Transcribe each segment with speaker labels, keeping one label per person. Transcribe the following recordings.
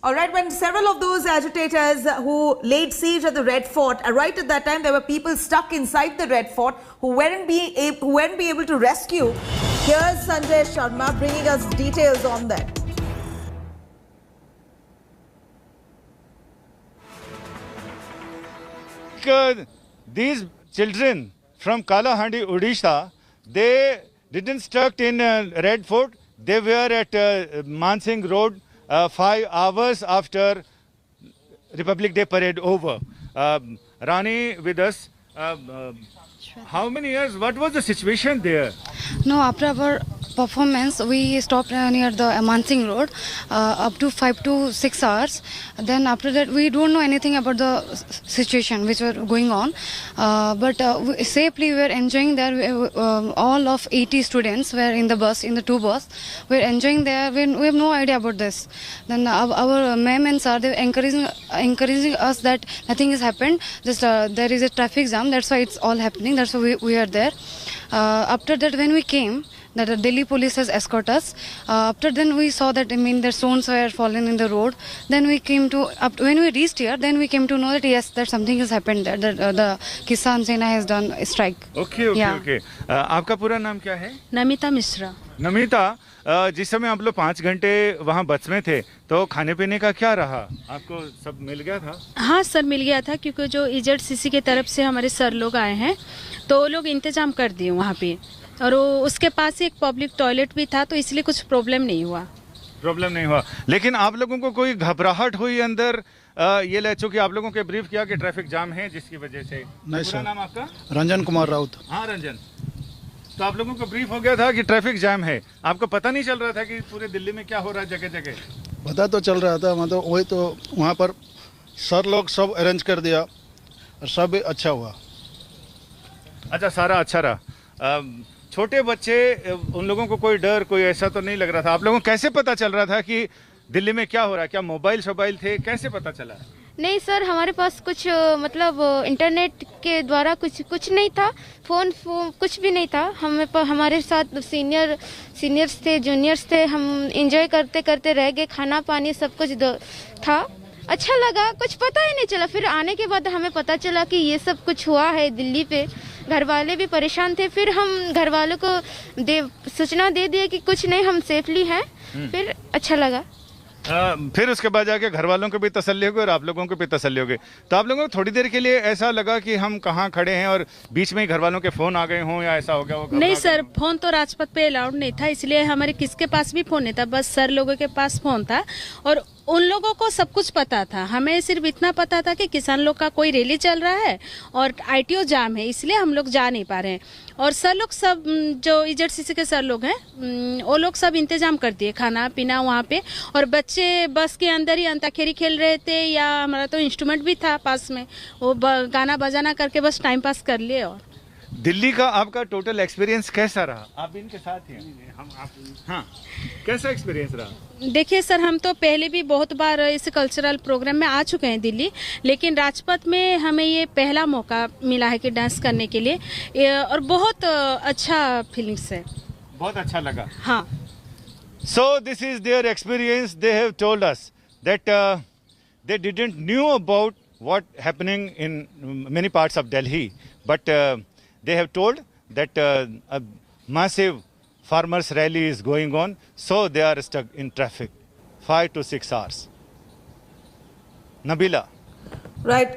Speaker 1: All right, when several of those agitators who laid siege at the Red Fort, right at that time there were people stuck inside the Red Fort who weren't be able to rescue. Here's Sanjay Sharma bringing us details on that.
Speaker 2: These children from Kalahandi, Odisha, they didn't stuck in Red Fort. They were at Mansingh Road 5 hours after Republic Day parade over. Rani with us. How many years? What was the situation there?
Speaker 3: No, after our performance, we stopped near the Mansingh Road up to 5 to 6 hours. Then after that, we don't know anything about the situation which were going on. But safely we were enjoying there. All of 80 students were in the bus, in the two bus. We were enjoying there. We have no idea about this. Then our ma'am and sir, they were encouraging us that nothing has happened. Just there is a traffic jam. That's why it's all happening. That's why we are there. After that, when we came, that the Delhi police has escorted us. After then we saw that the stones were fallen in the road. Then we came to when we reached here, then we came to know that yes, that something has happened there. That the Kisan Sena has done a strike.
Speaker 2: Okay. आपका पूरा नाम क्या है?
Speaker 4: नमिता मिश्रा.
Speaker 2: नमिता, जिस समय आप लोग 5 घंटे वहाँ बस में थे, तो खाने पीने का क्या रहा? आपको सब मिल गया था?
Speaker 4: हाँ सर, मिल गया था, क्योंकि जो इजड की तरफ से हमारे सर लोग आए हैं, तो वो लोग इंतजाम कर दिए वहाँ पे, और उसके पास एक पब्लिक टॉयलेट भी था, तो इसलिए कुछ प्रॉब्लम नहीं हुआ.
Speaker 2: लेकिन आप लोगों को कोई घबराहट हुई अंदर? ये ले चूंकि आप लोगों के ब्रीफ किया कि ट्रैफिक जाम है जिसकी वजह से.
Speaker 5: नहीं सर.
Speaker 2: नाम आपका?
Speaker 5: रंजन कुमार राउत.
Speaker 2: हाँ रंजन, तो आप लोगों को ब्रीफ हो गया था कि ट्रैफिक जाम है. आपको पता नहीं चल रहा था कि पूरे दिल्ली में क्या हो रहा है जगह जगह?
Speaker 5: पता तो चल रहा था, मतलब वही तो वहाँ पर सर लोग सब अरेंज कर दिया और सब अच्छा हुआ.
Speaker 2: अच्छा, सारा अच्छा रहा. छोटे बच्चे, उन लोगों को कोई डर, कोई ऐसा तो नहीं लग रहा था? आप लोगों को कैसे पता चल रहा था कि दिल्ली में क्या हो रहा है? क्या मोबाइल थे? कैसे पता चला?
Speaker 6: नहीं सर, हमारे पास कुछ मतलब इंटरनेट के द्वारा कुछ नहीं था, फोन कुछ भी नहीं था. हमारे साथ सीनियर्स थे, जूनियर्स थे. हम एंजॉय करते करते रह गए. खाना पानी सब कुछ था. अच्छा लगा, कुछ पता ही नहीं चला. फिर आने के बाद हमें पता चला कि ये सब कुछ हुआ है दिल्ली पे. घर वाले भी परेशान थे. फिर हम घर वालों को सूचना दे दिए कि कुछ नहीं, हम सेफली हैं. फिर अच्छा लगा.
Speaker 2: फिर उसके बाद जाके घर वालों को भी तसल्ली हो गई और आप लोगों को भी तसल्ली हो गई. तो आप लोगों को थोड़ी देर के लिए ऐसा लगा कि हम कहाँ खड़े हैं और बीच में ही घर वालों के फोन आ गए हों या ऐसा हो गया?
Speaker 4: नहीं सर, फोन तो राजपथ पे अलाउड नहीं था, इसलिए हमारे किसके पास भी फोन नहीं था. बस सर लोगों के पास फोन था और उन लोगों को सब कुछ पता था. हमें सिर्फ इतना पता था कि किसान लोग का कोई रैली चल रहा है और ITO जाम है, इसलिए हम लोग जा नहीं पा रहे हैं. और सर लोग सब, जो इजड के सर लोग हैं, वो लोग सब इंतजाम कर दिए, खाना पीना वहाँ पे. और बच्चे बस के अंदर ही अंताखेरी खेल रहे थे, या हमारा तो इंस्ट्रूमेंट भी था पास में, वो गाना बजाना करके बस टाइम पास कर लिए. और
Speaker 2: दिल्ली का आपका टोटल एक्सपीरियंस कैसा रहा? आप भी इनके साथ हैं. हाँ, कैसा एक्सपीरियंस रहा?
Speaker 4: देखिए सर, हम तो पहले भी बहुत बार इस कल्चरल प्रोग्राम में आ चुके हैं दिल्ली, लेकिन राजपथ में हमें ये पहला मौका मिला है कि डांस करने के लिए, और बहुत अच्छा फीलिंग्स है.
Speaker 2: बहुत अच्छा लगा.
Speaker 4: हाँ.
Speaker 2: So this is their experience. They have told us that they didn't knew about what happening in many parts of Delhi, but they have told that a massive farmers rally is going on, so they are stuck in traffic 5 to 6 hours. Nabila.
Speaker 1: Right.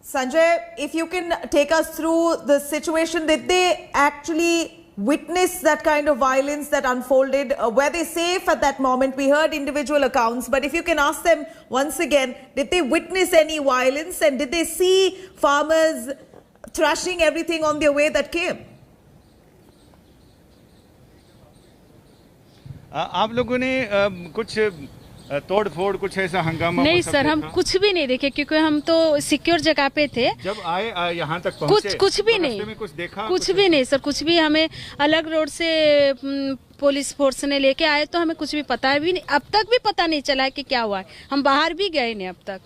Speaker 1: Sanjay, if you can take us through the situation, did they actually witness that kind of violence that unfolded? Were they safe at that moment? We heard individual accounts, but if you can ask them once again, did they witness any violence, and did they see farmers thrashing everything on their way that came?
Speaker 2: आप लोगों ने कुछ तोड़ फोड़, कुछ ऐसा हंगामा?
Speaker 4: नहीं सर, हम कुछ भी नहीं देखे, क्योंकि हम तो सिक्योर जगह पे थे.
Speaker 2: जब आए यहाँ तक पहुँचे,
Speaker 4: कुछ भी नहीं.
Speaker 2: कुछ देखा?
Speaker 4: कुछ भी नहीं सर, कुछ भी. हमें अलग रोड से पुलिस फोर्स ने लेके आए, तो हमें कुछ भी पता भी नहीं, अब तक भी पता नहीं चला है कि क्या हुआ है. हम बाहर भी गए नहीं अब तक.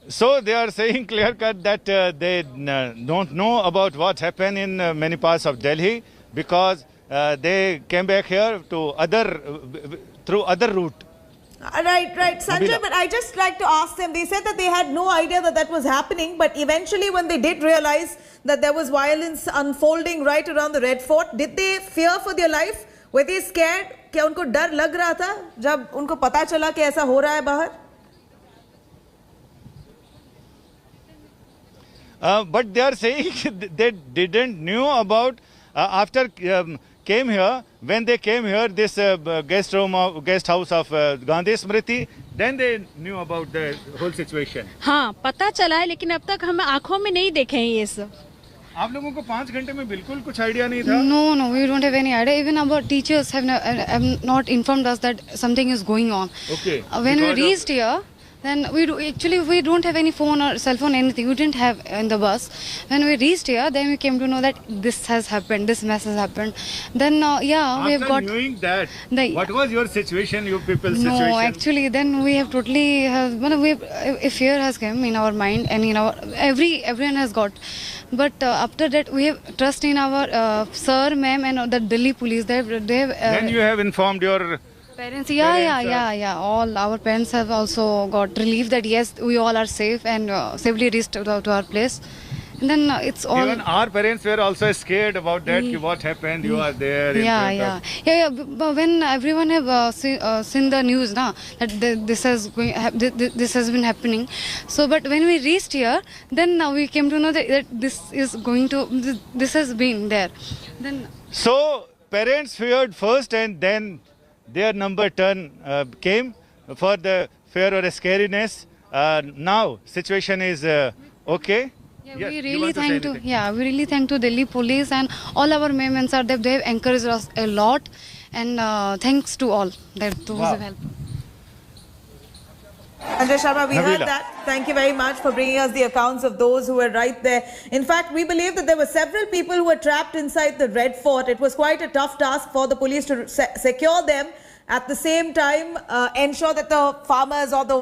Speaker 2: So they are saying clear cut that they don't know about what happened in many parts of Delhi, because they came back here to through other route.
Speaker 1: Right, Sanjay,
Speaker 2: Nabila.
Speaker 1: but I just like to ask them, they said that they had no idea that that was happening, but eventually when they did realize that there was violence unfolding right around the Red Fort, did they fear for their life? Were they scared? क्या उनको डर लग रहा था जब उनको पता चला कि ऐसा हो रहा है बाहर?
Speaker 2: But they are saying they didn't knew about after came here. When they came here, this guest house of Gandhi Smriti, then they knew about the whole situation.
Speaker 4: हाँ पता चला है, लेकिन अब तक हम आंखों में नहीं देखे हैं ये सब.
Speaker 2: आप लोगों को 5 घंटे में बिल्कुल कुछ आइडिया नहीं था?
Speaker 3: No, we don't have any idea. Even our teachers have not informed us that something is going on.
Speaker 2: Okay.
Speaker 3: When we
Speaker 2: Because of-
Speaker 3: reached here, then we don't have any phone or cell phone, anything. We didn't have in the bus. When we reached here, then we came to know that this has happened, this mess has happened. Then we have
Speaker 2: After
Speaker 3: got.
Speaker 2: knowing that,
Speaker 3: The-
Speaker 2: what was your situation, you people's
Speaker 3: No,
Speaker 2: situation?
Speaker 3: actually, then we have totally a fear has come in our mind, and in our everyone has got. But after that, we have trust in our sir, ma'am, and the Delhi police. They have
Speaker 2: Then you have informed your
Speaker 3: parents.
Speaker 2: Parents,
Speaker 3: Yeah. All our parents have also got relief that yes, we all are safe and safely reached to our place. And then it's all.
Speaker 2: even our parents were also scared about that. Ki what happened? You are there. in front of-
Speaker 3: Yeah. But when everyone have seen the news, na, that this has been happening. So, but when we reached here, then we came to know that this has been there. Then
Speaker 2: So parents feared first, and then their number turn came for the fear or scariness. Now situation is okay.
Speaker 3: yeah,
Speaker 2: Yes,
Speaker 3: we
Speaker 2: you
Speaker 3: really
Speaker 2: want to say
Speaker 3: thank to
Speaker 2: anything?
Speaker 3: we really thank to Delhi police and all our members are there. They have encouraged us a lot, and thanks to all that those
Speaker 2: Wow.
Speaker 3: have helped.
Speaker 1: Sanjay Sharma, we heard
Speaker 2: Nabila.
Speaker 1: that. Thank you very much for bringing us the accounts of those who were right there. In fact, we believe that there were several people who were trapped inside the Red Fort. It was quite a tough task for the police to secure them. At the same time, ensure that the farmers or the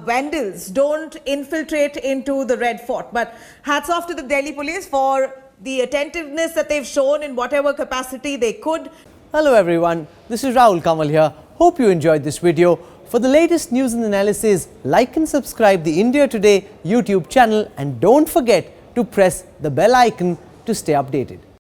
Speaker 1: vandals don't infiltrate into the Red Fort. But hats off to the Delhi police for the attentiveness that they've shown in whatever capacity they could.
Speaker 7: Hello everyone, this is Rahul Kamal here. Hope you enjoyed this video. For the latest news and analysis, like and subscribe the India Today YouTube channel, and don't forget to press the bell icon to stay updated.